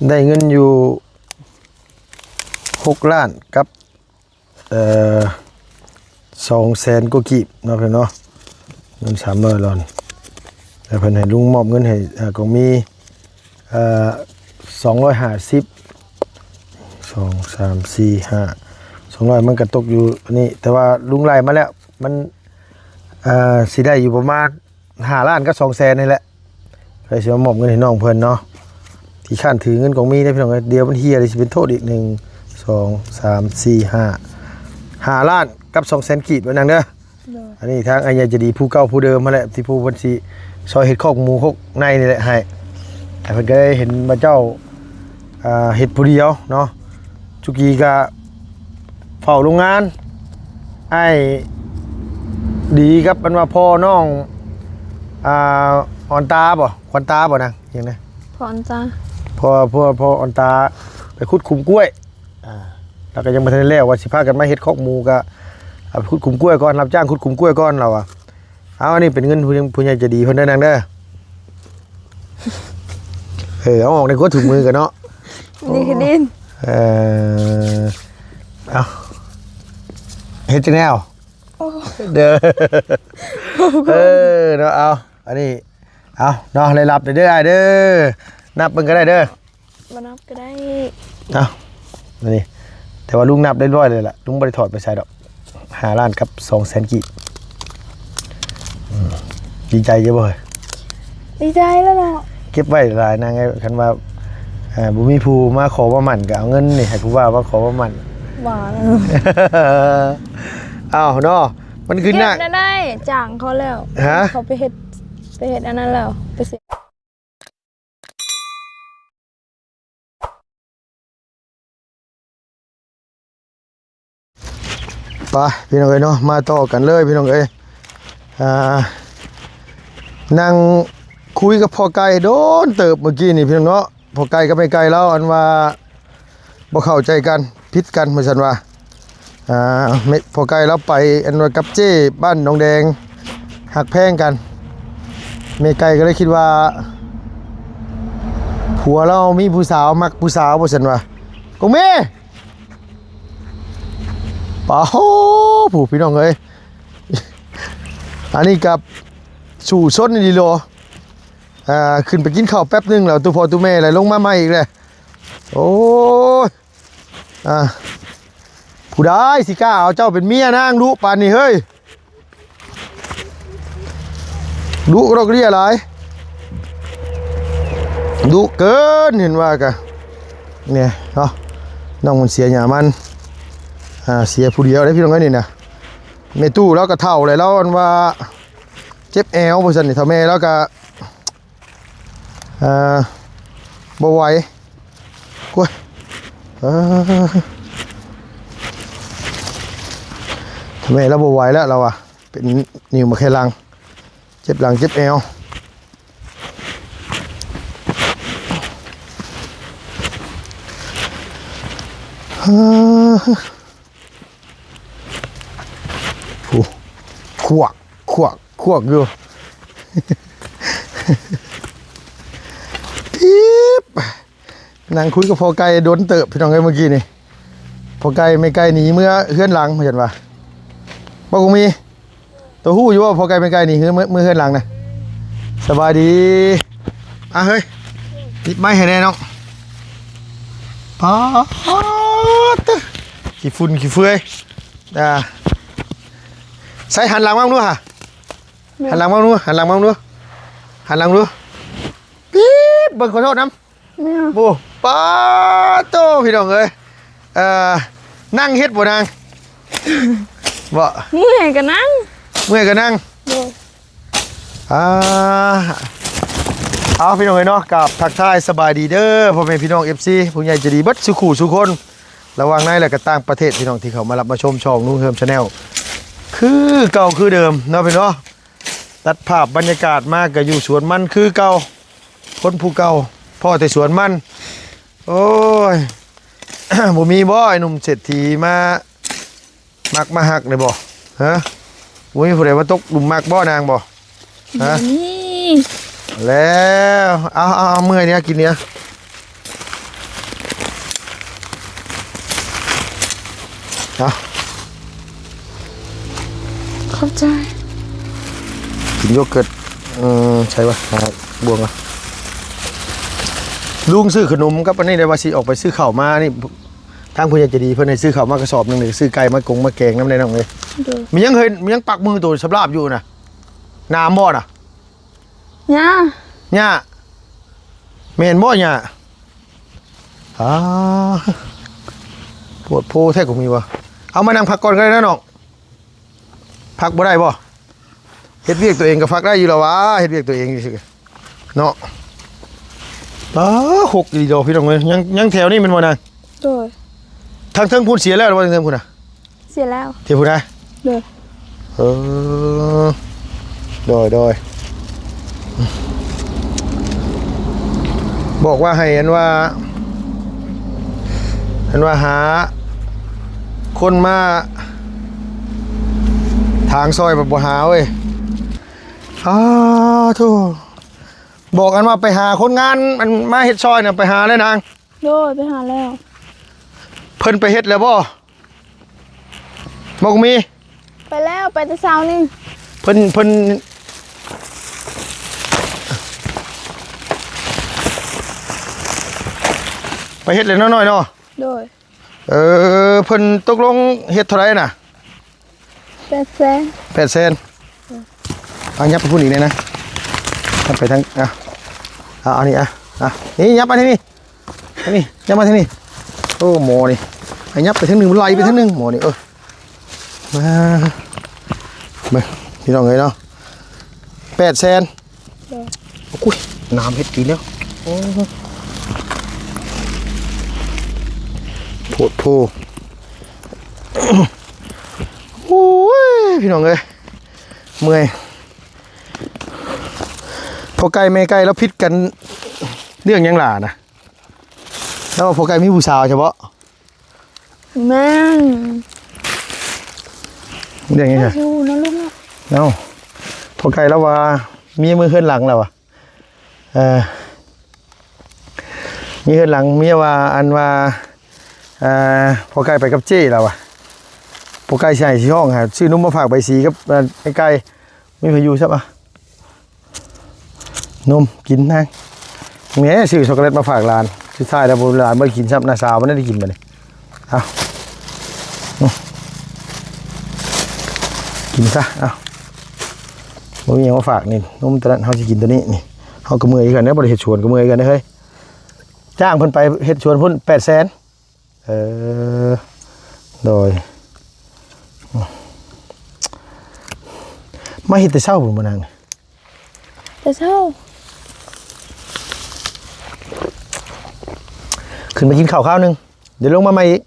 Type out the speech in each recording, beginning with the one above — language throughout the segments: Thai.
ได้เงินอยู่6 ล้านกับ200,000กว่ากีบเนาะเพิ่นเนาะเงิน300ล้านแต่เพิ่นให้ลุงมอบเงินให้ก็มี250 2 3 4 5 200มันก็ตกอยู่นี่แต่ว่าลุงไล่มาแล้วมันสิได้อยู่ประมาณ5 ล้านกับ200,000นี่แหละใครสิมามอบเงินให้น้องเพิ่นเนาะที่ข้านถือเงินของมีได้พี่น้องเดียวมันเฮียเลยสิเป็นโทษอีก1 2 3 4 5 ล้านกับ200,000กีบว่านั่นเด้ออันนี้ทางอัญญาจะดีผู้เก่าผู้เดิมมาแหละที่ผู้เพิ่นสิซอยเฮ็ดคอกหมูคอกในนี่แหละให้แต่เพิ่นก็ได้เห็นว่าเจ้าเฮ็ดผู้เดียวเนาะจุกี้ก็เฝ้าโรงงานไอ้ดีครับมันว่าพ่อน้องอ่อนตาบ่ควันตาบ่นางอย่างนี้พรจ้าพออ่อนตาไปขุดขุมกล้วยแล้วก็ยังบ่ทันได้แล้วว่าสิพากันมาเฮ็ดคอกหมูก็เอาไปขุดขุมกล้วยก่อนรับจ้างขุดขุมกล้วยก่อนเราเอาอันนี้เป็นเงินผู้ใหญ่ใจะดีเพิ่นได้นางเด้อเอาออกในกดถุงมือกันเนาะนี่คือดินเอาเฮ็ดจังแนวเด้อเนาะเอาอันนี้เอาเนาะเลยรับเด้อเด้อนับเบิ่งก็ได้เด้อบ่นับก็ได้เอาอันนี้แต่ว่าลุงนับได้ร้อยเลยล่ะลุงบ่ได้ถอดไปใส่ดอก5 ล้านกับ200,000กีบดีใจเยอะบ่เฮ้ยดีใจแล้วเนาะเก็บไว้หลายนางไงคันว่าบ่มีผู้มาขอว่ามันก็เอาเงินนี่ให้ผู้ว่ามาขอว่ามันหวานอ้าวเนาะมันคือหนักได้จ้างเขาแล้วเขาไปเฮ็ดอันนั้นแล้วไปเสียไปพี่น้องเอ้ยเนาะมาต่อกันเลยพี่น้องเอ้ยนั่งคุยกับพ่อไก่โดนเติบเมื่อกี้นี่พี่น้องเนาะพ่อไก่ก็ไม่ไก่แล้วอันว่าบ่เข้าใจกันผิดกันเหมือนกันว่าพ่อไก่แล้วไปอันว่ากับเจ้บ้านหนองแดงหักแพงกันแม่ไก่ก็เลยคิดว่าผัวเรามีผู้สาวมักผู้สาวบ่ซั่นว่ากงแม่ป่าโหผู้พี่น้องเอ้ยอันนี้กับสู่ซนดีโลขึ้นไปกินข้าวแป๊บนึงแล้วตัวพ่อตัวแม่อะไรลงมาใหม่อีกเลยโอ้ผู้ได้สิกล้าเอาเจ้าเป็นเมียนางดุปานนี่เฮ้ยดุเราเรียอะไรดุเกินเห็นว่ากะเนี่ยเนาะน้องมันเสียหยามันเสียผู้เดียวได้พี่น้องนี่นะในตู้แล้วก็เท่าเลยแล้วว่าเจ็บแอวพอสันนี่ทำแม่แล้วก็บ่ไหวกล้วยทำไมเราบ่ไหวแล้วเราเป็นนิ้วมาแค่ลังเจ็บหลังเจ็บแอวขวกอยู่ปิ๊บนั่งคุยกับพ่อไก่โดนเติบพี่น้องไอ้เมื่อกี้นี่พ่อไก่ไม่ไก่หนีเมื่อเฮือนหลังเห็นปะบ่คงมีตัวหู้อยู่ว่าพ่อไก่ไม่ไก่หนีเมื่อเฮือนหลังนะสบายดีเฮ้ยติดไม้ให้แน่น้องขี้ฝุ่นขี้เฟือยใส่หันหลังมั่งด้วยค่ะหันหลังมั่งด้วยหันหลังมั่งด้วยหันหลังด้วยปี๊บเบิ่งขอโทษน้ำบูป้าโตพี่น้องเอ้ยนั่งเฮ็ดบ่นางบ่เมื่อยก็นั่งเอาพี่น้องเอ้ยเนาะกับทักทายสบายดีเด้อพ่อแม่พี่น้อง FC ผู้ใหญ่จะดีเบิดสุขุสุคนระวังในและก็ต่างประเทศพี่น้องที่เขามารับมาชมช่องนุ่งเฮิมชาแนลคือเก่าคือเดิมเนาะพี่น้องตัดภาพบรรยากาศมากก็อยู่สวนมันคือเก่าคนผู้เก่าพ่อแต่สวนมันโอ้ย บ่มีบ่ไอ้หนุ่มเศรษฐีมามักมาหักเลยบ่ฮะบ่มีผู้ใดมาตกหลุมมักบ่นางบ่ฮะแล้วเอาเมื่อยเนี้ยกินเนี้ย เอา เข้าใจ กินโยเกิร์ตใช่ปะบวงอ่ะลุงซื้อขนมกับอันนี้ได้ว่าสิออกไปซื้อข้าวมานี่ทางผู้ใหญ่ใจะดีเพิ่นให้ซื้อข้าวมากระสอบหนึงเลยซื้อไก่มากงมาแกงน้ำในน้องเลย โดย มียังเคยมียังปักมือตัวสำราบอยู่น่ะน้ำบ่น่ะ ย่า เนี่ยแม่นบ่เนี่ยปวดโพแท้ก็มีวะเอามานั่งพักก่อนก็ได้นะน้องพักบ่ได้บ่เฮ็ดเวียกตัวเองก็พักได้อยู่แล้ววะเฮ็ดเวียกตัวเองอยู่สิเนาะหกอีดอกพี่น้องเอ้ยยังแถวนี้มันบ่นาง โดย ทางเทิงพูนเสียแล้วหรือว่าทางเทิงพูนน่ะ เสียแล้ว เที่ยวพูนนะ โดย โดยบอกว่าให้อันว่าหาคนมาทางซอยแบบบ่หาเว้ยโธ่บอกกันว่าไปหาคนงานมันมาเฮ็ดซอยน่ะไปหาเลยนาง โดยไปหาแล้ว เพิ่นไปเฮ็ดแล้วบ่บอกมี ไปแล้วไปแต่เช้านี่ เพิ่นไปเฮ็ดเลยน้อยๆเนาะ โดย เพิ่นตกลงเฮ็ดเท่าไหร่น่ะ 800,000 800,000เอายับไปพุ่นอีกเลยนะยับไปทางเอานี่นี่ยับมาที่นี่นี่ยับมาที่นี่โอ้หมอนี่ไอ้ยับไปทางหนึงไหลไปทางหนึงหมอนี่มาพี่น้องเอ้ยเนาะ800,000 โดย โอ้ยน้ำเฮ็ดกินแล้วโอ้โพดโพโอ้ยพี่น้องเอ้ยเมื่อยพอไก่แม่ไก่แล้วพิษกันเรื่องยังหล่านะแล้วพอไก่มีผู้สาวเฉพาะ แม่ง เรื่องยังไง อยู่นะลูกนะ เนาะพอไก่แล้วว่ามีมือขึ้นหลังแล้ววะมีขึ้นหลังมีว่าอันว่าพอไก่ไปกับเจ้แล้ววะพอไก่ใช่ที่ห้องฮะชื่อนุ่มมาฝากใบสีกับไอ้ไก่มีพายุใช่ปะนมกินนะแง่ซื้อช็อกโกแลตมาฝากร้านสุดท้ายแล้วโบราณเมื่อกินซับนาสาวมันได้กินมาเลยเอากินซะเอาบ่มีหยังมาฝากนี่นมตอนนั้นเขาจะกินตัวนี้นี่เขาก็เมื่อยกันเนี่ยบริเฮ็ดชวนก็เมื่อยกันเด้อเฮ้ยจ้างเพิ่นไปเฮ็ดชวนเพิ่น800,000โดยมาเฮ็ดแต่เช้าบ่มานาง แต่เช้า ขึ้นไปกินข้าวนึงเดี๋ยวลงมาใหม่อีก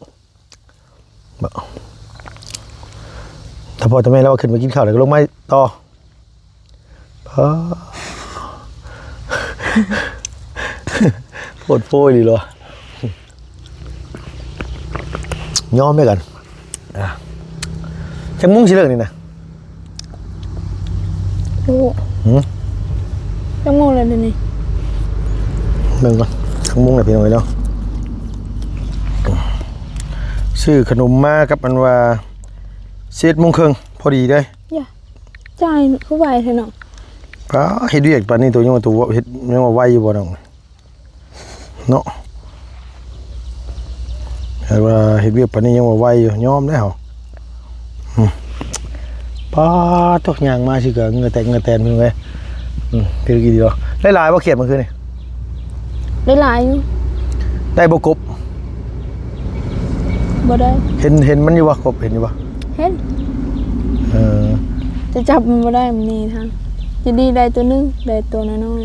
ถ้าพอจะไม่เราขึ้นไปกินข้าวเดี๋ยวก็ลงมาต่อโพดโพยดีเลยย้อมไปกันจังมุ้งสิเลิกนี่นะ โอ้จังโมงเลยเดี๋ยวนี้ เบิ่งก่อนจังมุ้งไหนพี่น้องเนาะซื้อขนมมากับอันว่า11:30นพอดีเลย อย่าจ่ายเขาไหวเถอะเนาะ ป้าเฮ็ดเวียกปานนี้ตัวยังว่าตัวเฮ็ดยังว่าไวอยู่บ่น้องเนาะแต่ว่าเฮ็ดเวียกปานนี้ยังว่าไวอยู่ยอมได้เหรอป้าตกยางมาสิก็เหงื่อแตกเหงื่อแตนเพิ่นเว้ยคือกี่ดีดอกหลายๆบ่เขียดมันคือนี่ ได้หลายอยู่ ได้บ่กบ บ่ได้ เห็นมันอยู่บ่กบเห็นอยู่บ่ เห็น เออ จะจับมันบ่ได้มันนี่ทางจะดีได้ตัวนึงได้ตัวน้อย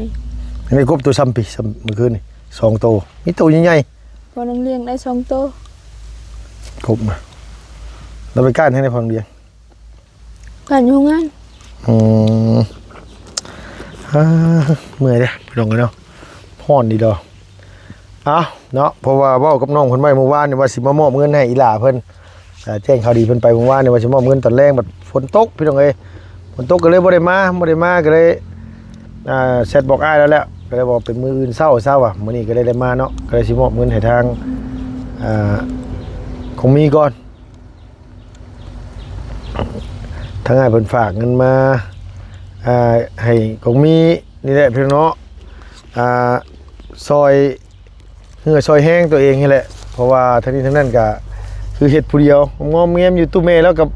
ได้กบตัวซ้ำปีซ้ำเมื่อคืนนี่2ตัวมีตัวใหญ่ ๆพอน้องเลี้ยงได้2ตัว ๆกบมาเราไปก้านให้ในพองเดียง กันอยู่งาน เมื่อยเด้พี่น้องกันเนาะฮ้อนดีดอกเนาะเพราะว่าเว้ากับน้องเพิ่นไว้เมื่อวานนี่ว่าสิมามอบเงินให้อีหล่าเพิ่นแจ้งข่าวดีเพิ่นไปเมื่อวานนี่ว่าสิมอบเงินตอนแรกบัดฝนตกพี่น้องเอ้ยฝนตกก็เลยบ่ได้มาก็เลยแชทบอกอ้ายแล้วแหละก็เลยบอกเป็นมื้ออื่นเช้าอ่ะมื้อนี้ก็เลยได้มาเนาะก็เลยสิมอบเงินให้ทางของมีก่อน ทั้งอ้ายเพิ่นฝากเงินมาให้ของมีนี่แหละพี่น้องเนาะซอยเหือซอยแห้งตัวเองนี่แหละเพราะว่าทั้งนี้ทั้งนั้นก็คือเฮ็ดผู้เดียวงอมแงมอยู่ตู้เมแล้วกับ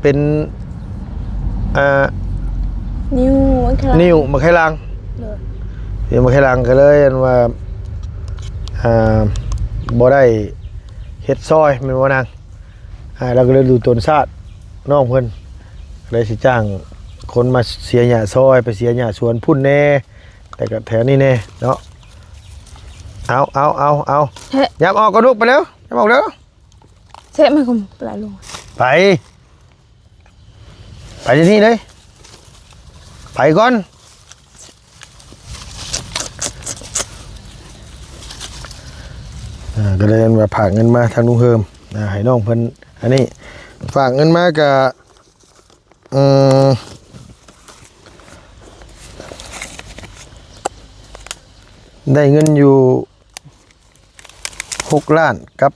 เป็นนิ้วมันค่ะ นิ้วมาไข่ลัง โดย เดี๋ยวมาไข่ลังก็เลยอันว่าบ่ได้เฮ็ดซอยแม่นบ่นางเราก็เลยดูตนชาติน้องเพิ่นเลยสิจ้างคนมาเสียหญ้าซอยไปเสียหญ้าสวนพุ่นแน่แต่ก็แถวนี้แน่เนาะเอายับออกก็ลุกไปแล้วยับออกแล้ว เสะมันคงปลายลง ไปที่นี่เลยไปก่อนก็เลยว่าฝากเงินมาทางลุงเฮิมให้น้องเพิ่นอันนี้ฝากเงินมากับได้เงินอยู่6 ล้านกับ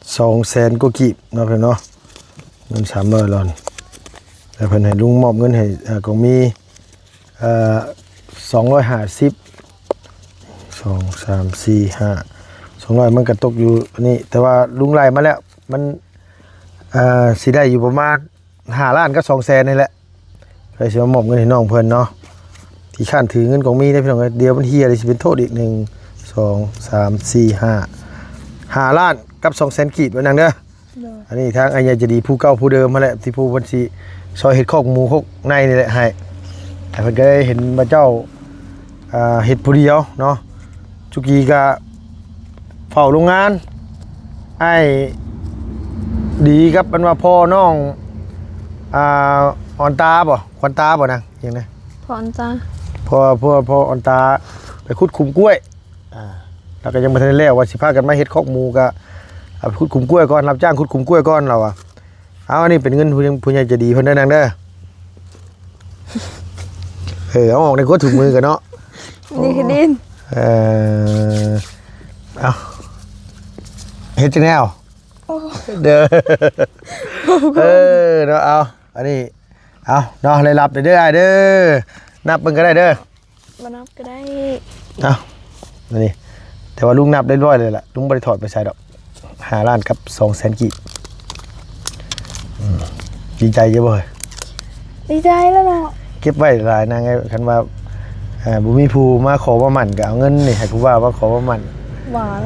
200,000 กว่ากีบเนาะเพิ่นเนาะเงิน300 ล้านแล้วเพิ่นให้ลุงมอบเงินให้ก็มี250 2 3 4 5 200มันก็ตกอยู่นี่แต่ว่าลุงไล่มาแล้วมันสิได้อยู่ประมาณ5 ล้านกับ200,000นี่แหละเลยสิมามอบเงินให้น้องเพิ่นเนาะที่ข้านถือเงินของมีได้พี่น้องเดียวมันเฮียเลยสิเป็นโทษอีก1 2 3 4 5 ล้านกับ200,000 กีบว่านั่นเด้ออันนี้ทางอัญญาจะดีผู้เก่าผู้เดิมมาแหละที่ผู้บัญชีซอยเห็ดคอกหมูคอกในนี่แหละให้แต่เพิ่นก็ได้เห็นพระเจ้าเห็ดผู้เดียวเนาะจุกีก็เฝ้าโรงงานไอ้ดีครับมันว่าพ่อน้องอ่อนตาบ่ควันตาบ่นางอย่างนี้ พรจ้า พออ่อนตาไปขุดคุมกล้วยแล้วก็ยังบ่ทันได้แล้วว่าสิพากันมาเฮ็ดคอกหมูก็เอาไปขุดคุมกล้วยก่อนรับจ้างขุดคุมกล้วยก่อนเราเอาอันนี้เป็นเงินผู้ใหญ่ใจะดีเพิ่นได้นางเด้อเอาออกในกดถุงมือกันเนาะ นี่คือดิน เอาเฮ็ดจังแนวเด้อเนาะเอาอันนี้เอาเนาะเลยรับเด้อเด้อนับเบิ่งก็ได้เด้อ มานับก็ได้ เอาอันนี้แต่ว่าลุงนับได้ร้อยเลยล่ะลุงบ่ได้ถอดไปใส่ดอก5 ล้านกับ200,000 กีบดีใจเยอะบ่เฮ้ย ดีใจแล้วเนาะ เก็บไว้หลายนางไงคันว่าบุมีผู้มาขอว่ามันก็เอาเงินนี่ให้ผู้ว่าขอว่ามัน หวาน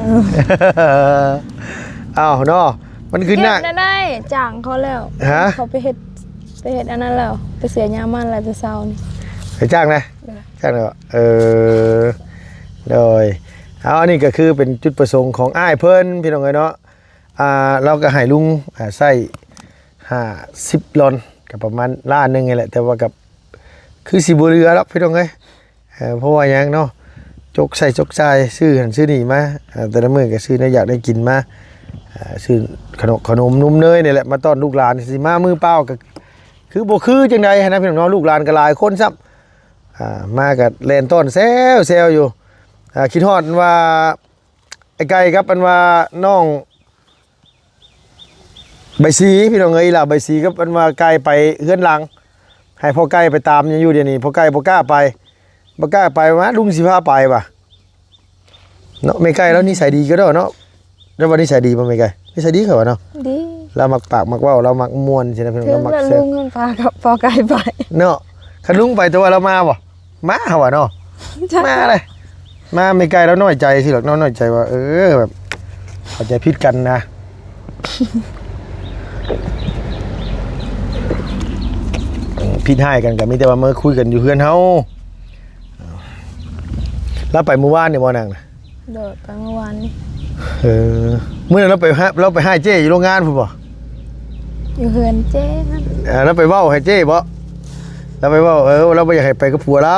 อ้าวเนาะมันคือหนัก เก็บได้จ่างเขาแล้ว ฮะ เขาไปเฮ็ดอันนั้นแล้วไปเสียยามันแล้วแต่เช้านี่ ไปจ้างนะจ้างเลยโดยเอาอันนี้ก็คือเป็นจุดประสงค์ของอ้ายเพิ่นพี่น้องเอ้ยเนาะเราก็ให้ลุงใส่50 ลอนกับประมาณล้านนึงนี่แหละแต่ว่ากับคือสิบ่เหลือแล้วพี่น้องเอ้ยเพราะว่าหยังเนาะจกใส่จกจ่ายซื้อหันซื้อนี่มาแต่ละมื้อก็ซื้อได้อยากได้กินมาซื้อขนมนุ่มเนยนี่แหละมาต้อนลูกหลานสิมามือเปล่าก็คือบ่คือจังได๋นะพี่น้องลูกหลานก็หลายคนซับมาก็แล่นต้อนแซวอยู่คิดฮอดว่าไอ้ไก่ครับอันว่าน้องใบสีพี่น้องเอ้ยล่ะใบสีกับอันว่าไก่ไปเฮือนหลังให้พ่อไก่ไปตามยังอยู่เดี๋ยวนี้พ่อไก่บ่กล้าไปว่าลุงสิพาไปป่ะเนาะไม่ไก่แล้วนิสัยดีก็ได้เนาะแล้ววันนิสัยดีบ่ไม่ไก่นิสัยดีเขาว่าเนาะดีเรามักปากมักเว้าเรามักม่วนใช่ไหมพี่น้องเรามักแซ่บ ลุงเงินพากับพอไกลไป เนาะคันลุงไปตัวเรามาบ่มาเหรอเนาะมาเลยมาไม่ไกลแล้วน้อยใจสิหรอกน้อยใจว่าแบบเข้าใจผิดกันนะ ผิดให้กันก็มีแต่ว่าเมื่อคุยกันอยู่เพื่อนเฮาแล้วไปเมื่อวานเนี่ยบ่นางนะ เดินไปเมื่อวานนี้ เมื่อนั้นเราไปให้เจ้อยู่โรงงานพุ่นบ่ อยู่เฮือนเจ๊ฮะ แล้วไปเว้าให้เจ้บ่เราไปเว้าเราบ่อยากให้ไปกับผัวเรา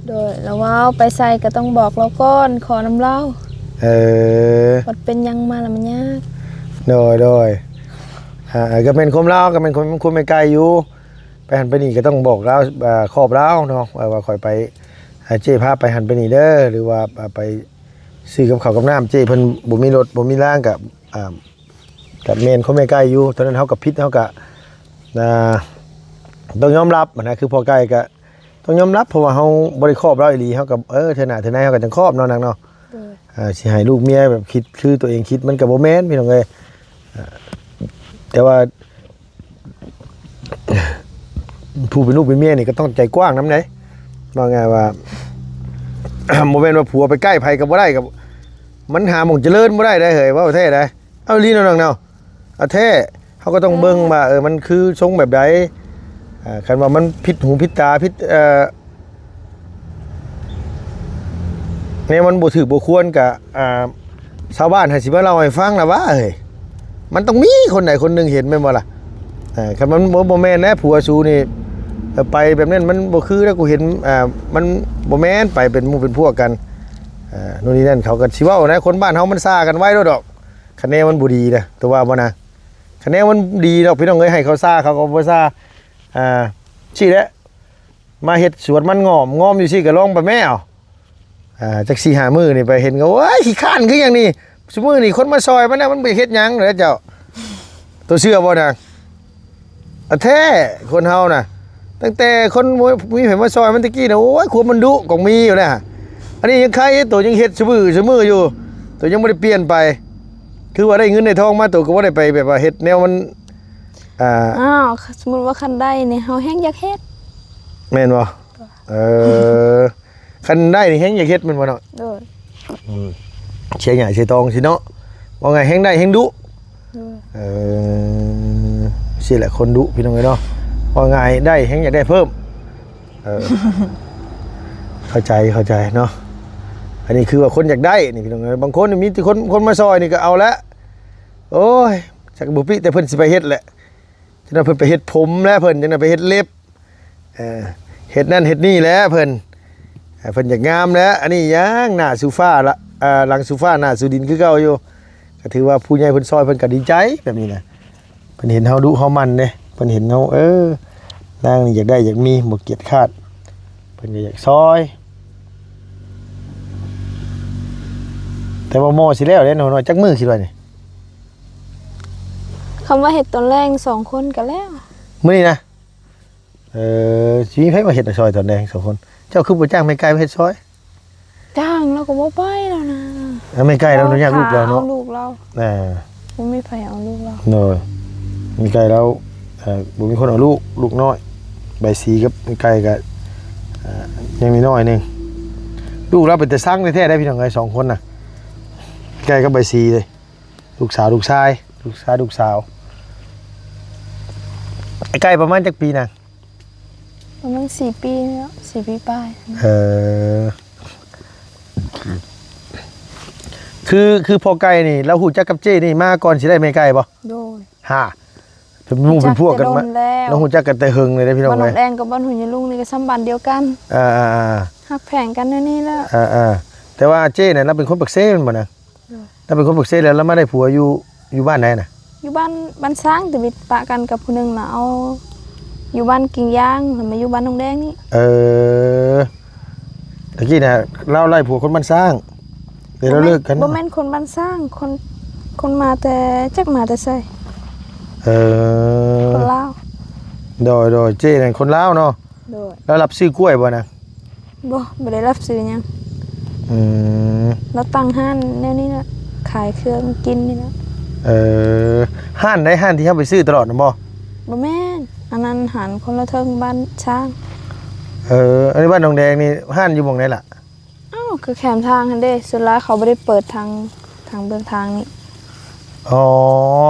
โดยแล้วว่าไปใส่ก็ต้องบอกเราก่อนขอน้ำเหล้ามันเป็นยังมาแล้วมันยาก โดยก็เป็นคนลาวก็เป็นคนไม่ไกลอยู่ไปหันไปนี่ก็ต้องบอกเราขอบเราเนาะว่าค่อยไปเจ้พาไปหันไปนี่เด้อหรือว่าไปซื้อกับข้าวกับน้ำเจ้เพิ่นบ่มีรถบ่มีร่างก็ กับเมนเขาไม่ใกล้อยู่ตอนนั้นเขากับพิษเขากับต้องยอมรับนะคือพอใกล้ก็ต้องยอมรับเพราะว่าเขาบริครอบเราอีหลีเขากับเทน่าเทนายเขากับจังครอบเนาะนางเนาะสิให้ลูกเมียแบบคิดคือตัวเองคิดมันกับโบแมนพี่น้องเลยแต่ว่าผู้เป็นลูกเป็นเมียนี่ก็ต้องใจกว้างน้ำไหนว่าไงว่า โมเมนต์ว่าผัวไปใกล้ไผกับบ่ได้กับมันหาหม่องเจริญบ่ได้เหยว่าประเทศใดเอาลีน้องๆเนาะเอาแท้เขาก็ต้องเบิ่งว่ามันคือทรงแบบใดคันว่ามันผิดหูผิดตาผิดเนี่ยมันบ่ถือบ่ควรกับชาวบ้านให้สิมาเล่าให้ฟังล่ะว่าเฮ้ยมันต้องมีคนไหนคนหนึงเห็นแม่นบ่ล่ะคันมันบ่แม่นแน่ผัวสูนี่ไปแบบนั้นมันบ่คือแล้วกูเห็นมันบ่แม่นไปเป็นหมู่เป็นพวกกันนู่นนี่นั่นเขาก็สิเว้านะคนบ้านเฮามันซ่ากันไว้ดอกคะแนนมันบ่ดีนะตัวว่าบ่นะคะแนนมันดีดอกพี่น้องเอ้ยให้เขาซ่าเขาก็บ่ซ่าชี้แหละมาเฮ็ดสวนมันงอมอยู่ซี่ก็ลองไปแม่เอาจัก 4-5 มื้อนี่ไปเห็นก็โอ้ยขี้ข้านคือหยังนี่ซุมื้อนี่คนมาซอยมันน่ะมันไปเฮ็ดหยังเหรอเจ้าตัวเชื่อบ่นางแท้คนเฮาน่ะตั้งแต่คนมีเห็นมาซอยมันตะกี้นะโอ้ยขวมันดุกองมีอยู่นะอันนี้ยังใครตัวยังเฮ็ดมืออยู่ตัวยังไม่ได้เปลี่ยนไปคือว่าได้เงินในทองมาตัวก็ว่าได้ไปแบบว่าเฮ็ดแนวมันสมมุติว่าคันได้นี่เฮาแฮงอยากเฮ็ดแม่นบ่คันได้นี่แฮงอยากเฮ็ดแม่นบ่เนาะเชียร์ใหญ่เชียร์ตองสิเนาะว่าไงแฮงได้แฮงดุสิแหละคนดุพี่น้องเอ้ยเนาะว่าไงได้แฮงอยากได้เพิ่มเข้าใจเนาะอันนี้คือว่าคนอยากได้นี่พี่น้องเอ้ยบางคนมีแต่คนมาซอยนี่ก็เอาละโอ้ยจักบุปิแต่เพิ่นสิไปเฮ็ดแหละจังนั้นเพิ่นไปเฮ็ดผมแล้วเพิ่นจังนั้นไปเฮ็ดเล็บเฮ็ดนั่นเฮ็ดนี่แล้วเพิ่นอยากงามแล้วอันนี้ยังหน้าโซฟาละหลังโซฟาหน้าสู่ดินคือเก่าอยู่ก็ถือว่าผู้ใหญ่เพิ่นซอยเพิ่นก็ดีใจแบบนี้นะเพิ่นเห็นเฮาดุเฮามันเด้เพิ่นเห็นเฮานางนี่อยากได้อยากมีบ่เกียจคร้านเพิ่นก็อยากซอยแต่ว่าหม้อสิแล้วเด้น้อยๆจักมื้อคิดว่านี่คำว่าเฮ็ดตอนแรก2คนก็แล้วมื้อนี้นะสิมีไผมาเฮ็ดซอยตอนแรก2คนเจ้าคือบ่จ้างแม่ไก่มาเฮ็ดซอยจ้างแล้วก็บ่ไปแล้วนะแม่ไก่เราอยากลูกเราเนาะลูกเราบ่มีไผเอาลูกเราเนาะแม่ไก่เราบ่มีคนเอาลูกน้อยใบสีกับแม่ไก่ก็ยังมีน้อยนึงลูกเราเป็นแต่สร้างแท้ๆได้พี่น้องเอ้ย2คนน่ะไก่กับใบสีเลยลูกสาวลูกชายไอ้ไก่ประมาณจักปีน่ะประมาณ4 ปีแล้ว4 ปีปลายคือพอไก่นี่เราฮู้จักกับเจ้นี่มาก่อนสิได้แม่ไก่บ่โดยเป็นหมู่เป็นพวกกันมาเราฮู้จักกันแต่หึงเลยเด้พี่น้องเอ้ยบ้านแดงกับบ้านหุ่นยลุงนี่ก็ซ้ำบ้านเดียวกันฮักแพงกันนี่แล้วแต่ว่าเจ้เนี่ยเราเป็นคนปักเซ่แม่นบ่นะเราเป็นคนปักเซ่แล้วเรามาได้ผัวอยู่บ้านไหนน่ะอยู่บ้านช้างแต่บิดปะกันกับผู้นึงน่ะเอาอยู่บ้านกิ่งย่างแล้วมาอยู่บ้านน้องแดงนี่ตะกี้น่ะเราไล่ผัวคนบ้านสร้างเดี๋ยวเราเลิกกันบ่แม่นคนบ้านสร้างคนมาแต่จักมาแต่ไสคนลาวโดยเจ้นั่นคนลาวเนาะโดยแล้วรับซื้อกล้วยบ่นะบ่ได้รับซื้อหยังแล้วตั้งห้านแนวนี้น่ะขายเครื่องกินนี่นะห้านที่เฮาไปซื้อตลอดน่ะบ่แม่นอันนั้นหันคนละเทิงบ้านช้างอันนี้บ้านดงแดงนี่ห้านอยู่หม่องไหนล่ะคือแคมทางหั่นเด้สุดท้ายเขาบ่ได้เปิดทางเบิ่งทางนี่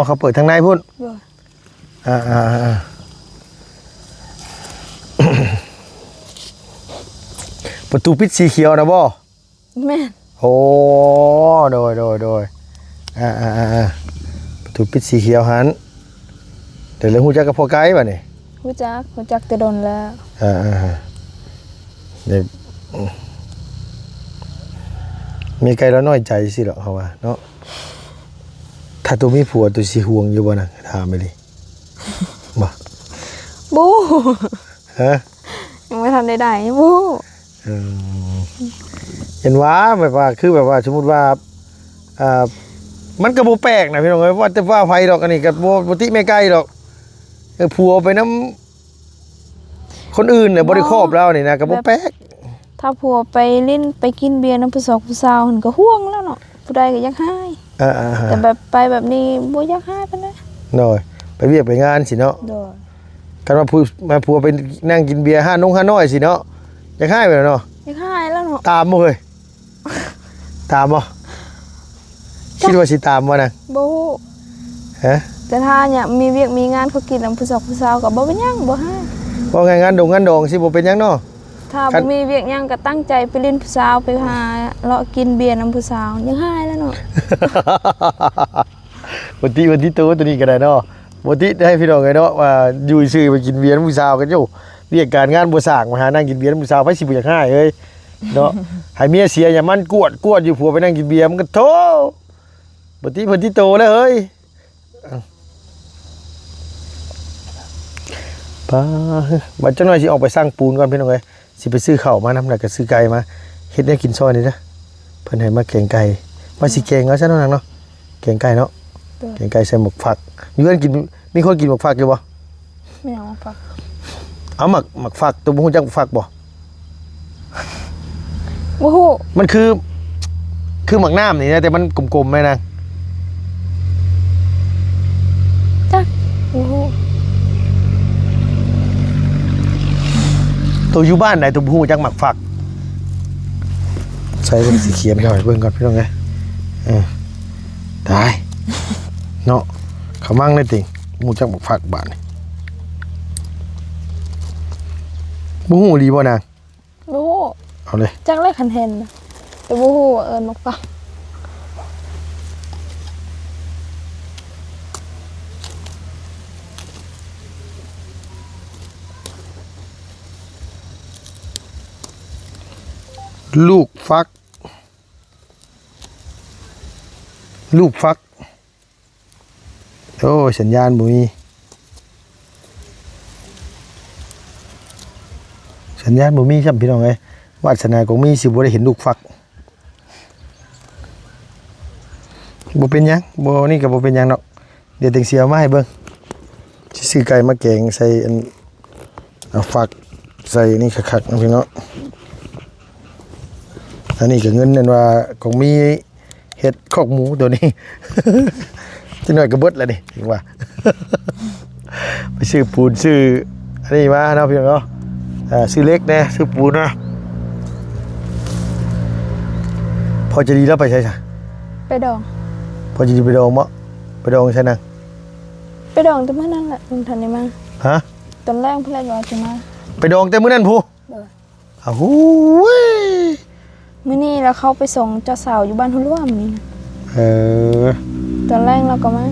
เขาเปิดทางในพุ่นประตูปิดสีเขียวนะบ่แม่นโอ้โดยประตูปิดสีเขียวหันเดี๋ยวเลยฮู้จักกับพ่อไก่ป่ะนี่ฮู้จักแต่ดนแล้วเดี๋ยวมีไก่แล้วน้อยใจสิหรอกเขาว่าเนาะถ้าตัวมีผัวตัวสิห่วงอยู่บ่นะถามไปดิบ่บูยังไม่ทันได้บูเห็นว่าแบบว่าคือแบบว่าสมมุติว่า มันก็บ่แปลกนะพี่น้องเอ้ยว่าแต่ว่าไผดอกอันนี้ก็บ่ติแม่ไก่ดอกผัวไปน้ำคนอื่นเนี่ยบ่ได้ครอบเรานี่นะก็บ่แปลก ถ้าผัวไปลิ้นไปกินเบียร์น้ำผู้สาวหันก็ห่วงแล้วเนาะผู้ใดก็อยากให้แต่แบบไปแบบนี้บ่อยากให้ปานใด หน่อยไปเวียกไปงานสิเนาะ โดย กันว่าผัวไปนั่งกินเบียร์ห้าน้อยสิเนาะอยากให้ไปเนาะ อยากให้แล้วเนาะ ตามบ่เฮ้ยตามบ่คิดว่าสิตามบ่นะ บ่ฮู้ ฮะ แต่ถ้าเนี่ยมีเวียกมีงานเขากินน้ำผู้สาวก็บ่เป็นหยังบ่ให้ ว่าไงงานดองสิบ่เป็นหยังเนาะ ถ้าบ่มีเวียกหยังก็ตั้งใจไปเล่นผู้สาวไปหาเลาะกินเบียร์น้ำผู้สาวยังให้แล้วเนาะ วันที่ตัวนี้ก็ได้เนาะวันที่ให้พี่น้องไงเนาะว่าอยู่ซื่อไปกินเบียร์ผู้สาวกันอยู่เรียกการงานบ่สร้างมาหานั่งกินเบียร์ผู้สาวไผสิบ่อยากให้เอ้ยเนาะให้เมียเสียอย่ามันกวดอยู่ผัวไปนั่งกินเบียร์มันก็โธ่บ่ที่โตแล้วเฮ้ยป้าบัดจังหน่อยสิออกไปสร้างปูนก่อนพี่น้องเอ้ยสิไปซื้อข้าวมานำแล้วก็ซื้อไก่มาเฮ็ดให้กินซอยนี่นะเพิ่นให้มาแกงไก่มาสิแกงเอาซะเนาะนางเนาะแกงไก่เนาะแกงไก่ใส่หมกฝักมีคนกินมีคนกินหมกฝักอยู่บ่ ไม่เอาฟัก เอาหมักฝักตัวบ่ฮู้จักหมกฝักบ่ บ่ฮู้ มันคือหมักน้ำนี่นะแต่มันกลมๆแม่นาง จักบ่ฮู้ ตัวอยู่บ้านไหนตัวบ่ฮู้จักหมักฝักใส่เบิ่งสิเขียนเข้าให้เบิ่งก่อนพี่น้องเอ้ยตายเนาะเขามั่งได้ติงบ่ฮู้จักหมักฝักบาดนี่บ่ฮู้ดีบ่นาง บ่ฮู้ เอาเลย จักเลยคันเห็นน่ะแต่บ่ฮู้ว่าเอิ้นมักฟัก ลูกฟักโอ้สัญญาณบ่มีครับพี่น้องเอ้ยวาสนาของมีสิบ่ได้เห็นลูกฟักบ่เป็นหยังบ่นี่ก็บ่เป็นหยังเนาะเดี๋ยวตึงเสียมาให้เบิ่งสิซื้อไก่มาแกงใส่อันเอาฟักใส่นี่คักๆนะพี่น้องอันนี้ก็เงินนั่นว่าของมีเห็ดคอกหมูตัวนี้ จะหน่อยกระเบิดแล้วนี่ถึงว่า ไปซื้อปูนซื้ออันนี้มาเนาะพี่น้องเนาะซื้อเล็กแน่ซื้อปูนนะพอจะดีแล้วไปใช่ไหม ไปดอง พอจะดีไปดองมั้ไปดองใช่นะ ไปดองแต่มื้อนั้นแหละมันทันได้มา ฮะ ตอนแรกเพิ่นเลยว่าสิมา ไปดองแต่มื้อนั้นพู เด้อ อ้าวหูย มื้อนี้แล้วเขาไปส่งเจ้าสาวอยู่บ้านหุ่นร่วมนี่นะ ต ตอนแรกเราก็มา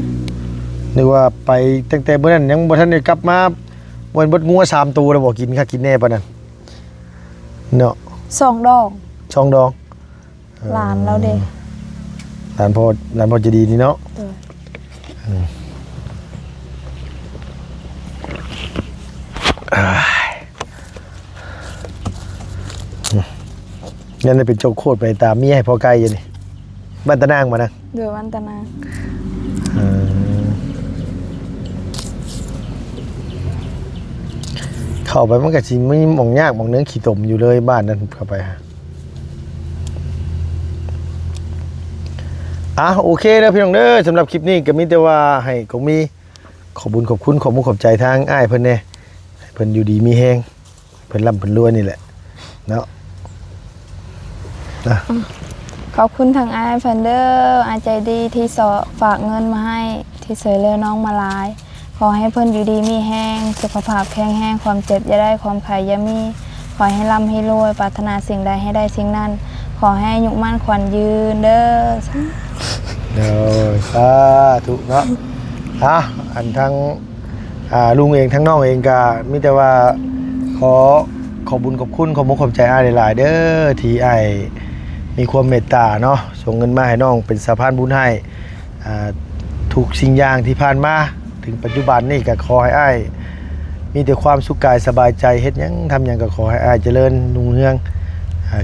นึกว่าไปตั้งแต่มื้อนั้นยังบ่ทันได้กลับมาวันเบิดงัว3ตัวแล้วบ่กินค่ะกินแน่ปานนั้นเนาะ 2 ดอก ช่องดอง หลานเราเด้ หลานพ่อจะดีนี่เนาะ เด้อ งั้นได้เป็นโจกโคตรไปตามเมียให้พอไกลอยู่นี่บ้านตะนางมานะ เด้อวันตะนา เข้าไปมันก็สิไม่มองยากมองเนื้อขี้ตมอยู่เลยบ้านนั้นเข้าไปฮะโอเคแล้วพี่น้องเด้อสำหรับคลิปนี้ก็มีแต่ว่าให้ของมีขอบคุญขอบคุณขอบใจทางอ้ายเพิ่นแน่ให้เพิ่นอยู่ดีมีแฮงเพิ่นร่ำเพิ่นรวยนี่แหละเนาะ ขอบคุณทางอ้ายเพิ่นเด้ออาใจดีที่ฝากเงินมาให้ที่ช่วยเหลือน้องมาหลาย ขอให้เพิ่นอยู่ดีมีแห้งสุขภาพแข็งแรงความเจ็บอย่าได้ความไข้อย่ามีขอให้ร่ำให้รวยปรารถนาสิ่งใดให้ได้สิ่งนั้นขอให้อายุมั่นขวัญยืนเด้อ เด้อสาธุเนาะอันทั้งลุงเองทั้งน้องเองก็มีแต่ว่าขอบุญขอบคุณขอบมุขขอบใจอ้ายหลายๆเด้อที่อ้ายมีความเมตตาเนาะส่งเงินมาให้น้องเป็นสะพานบุญให้ทุกสิ่งอย่างที่ผ่านมาถึงปัจจุบันนี่ก็ขอให้อ้ายมีแต่ความสุขกายสบายใจเฮ็ดหยังทำหยังก็ขอให้อ้ายเจริญรุ่งเรือง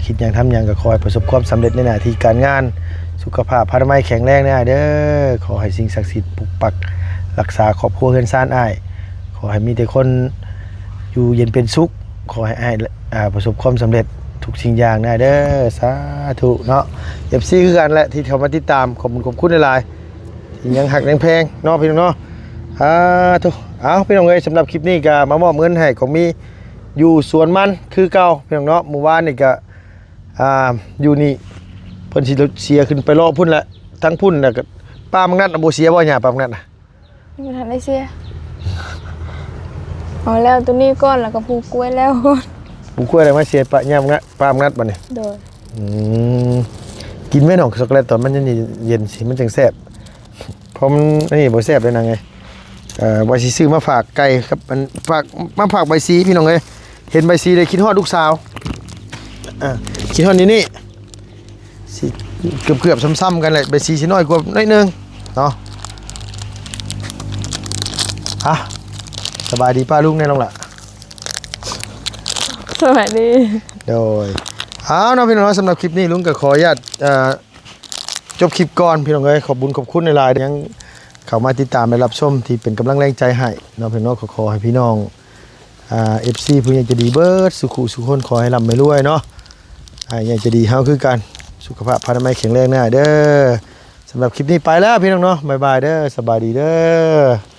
คิดหยังทำหยังก็ขอให้ประสบความสำเร็จในหน้าที่การงาน สุขภาพพลานามัยแข็งแรงนะเด้อขอให้สิ่งศักดิ์สิทธิ์ปกปักรักษาครอบครัวเฮือนซ่านอ้ายขอให้มีแต่คนอยู่เย็นเป็นสุขขอให้อ้ายประสบความสำเร็จทุกสิ่งอย่างนะเด้อสาธุเนาะ FC คือกันแหละที่เข้ามาติดตามขอบคุณหลายๆที่ยังหักยังแพงเนาะพี่น้องเนาะทุกเอาพี่น้องเอ้ยสำหรับคลิปนี้ก็มามอบเงินให้ของมีอยู่สวนมันคือเก่าพี่น้องเนาะเมื่อวานนี่ก็อยู่นี่เพิ่นสิเสียขึ้นไปรอพุ่นละทั้งพุ่นน่ะก็ป้ามังนัดบ่เสียบ่หยังป้ามังนัดน่ะ ไม่ทันได้เสียเอาแล้วตัวนี้ก่อนแล้วก็ปลูกกล้วยแล้วก่อน ปลูกกล้วยได้มาเสียป้าย่ำงะป้ามังนัดบัดนี้ โดย กินแม่นของช็อกโกแลตตอนมันเย็นสิมันจังแซ่บเพราะมันอันนี้บ่แซ่บเลยนะไงว่าสิซื้อมาฝากไก่ครับมันฝากมาฝากใบซีพี่น้องเอ้ยเห็นใบซีเลยคิดฮอดลูกสาวคิดฮอดนี่สิเกือบซ้ำๆกันเลยใบซีสิน้อยกว่าน้อยนึงเนาะสบายดีป้าลุงแน่น้องล่ะ สวัสดี โดยเอาเนาะพี่น้องสำหรับคลิปนี้ลุงก็ขออนุญาตจบคลิปก่อนพี่น้องเอ้ยขอบคุณในไลน์ยังเข้ามาติดตามและรับชมที่เป็นกำลังแรงใจให้เนาะพี่น้องขอให้พี่น้องFC ผู้ใหญ่จะดีเบิร์ดสุขุสุขคนขอให้ร่ำให้รวยเนาะใหญ่จะดีเฮาคือกันสุขภาพพลานามัยแข็งแรงนะเด้อสำหรับคลิปนี้ไปแล้วพี่น้องเนาะบ๊ายบายเด้อสบายดีเด้อ